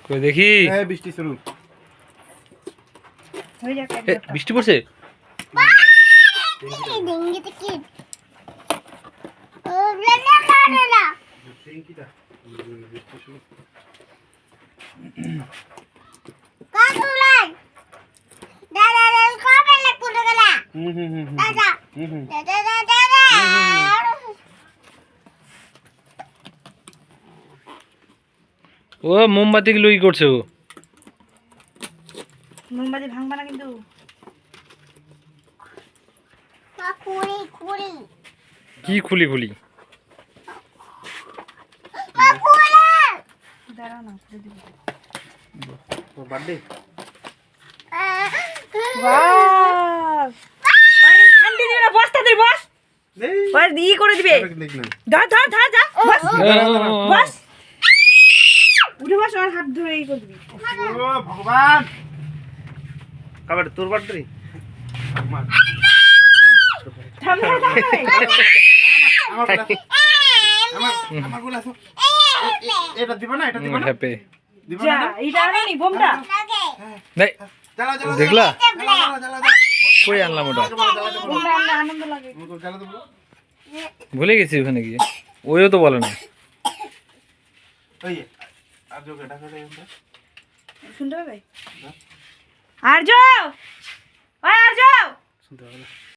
কই দেখি বৃষ্টি শুরু হয়ে যাক বৃষ্টি পড়ছে ডিঙ্গিতে কি ও লা লা লা লা ট্যাঙ্কিটা বৃষ্টি শুরু কাকুলাই দাদা দাদা কবে লাগু গলা দাদা দাদা দাদা ও মোমবাতি গুলো কি করছে ও মোমবাতি ভাঙবা না কিন্তু কুড়ি কুড়ি কি খুলি খুলি দাঁড়াও না খুলে দিব তোর বার্থডে বাস আরে শান্তি দিবে না বসটা তুই বস নেই ওই ই করে দিবে দেখি না ধর ধর ধর যা বস বস উঠে বস আর হাত ধরে ই করে দিবি ও ভগবান কবে তোর বার্থডে আমার থাম থাম থাম আমার আমার বলে আসো এটা দিব না এটা দিব না হ্যাপি দিব যা না এটা আনি বোমটা লাগে নাই জ্বালা জ্বালা দেখলা জ্বালা জ্বালা কই আনলাম ওটা বোমটা আনলে আনন্দ লাগে জ্বালা দেবো ভুলে গেছি ওখানে গিয়ে ওইও তো বলে না ওই আর যোগ এটা করে শুনতে পাবে আর্য ওই আর্য শুনতে হবে না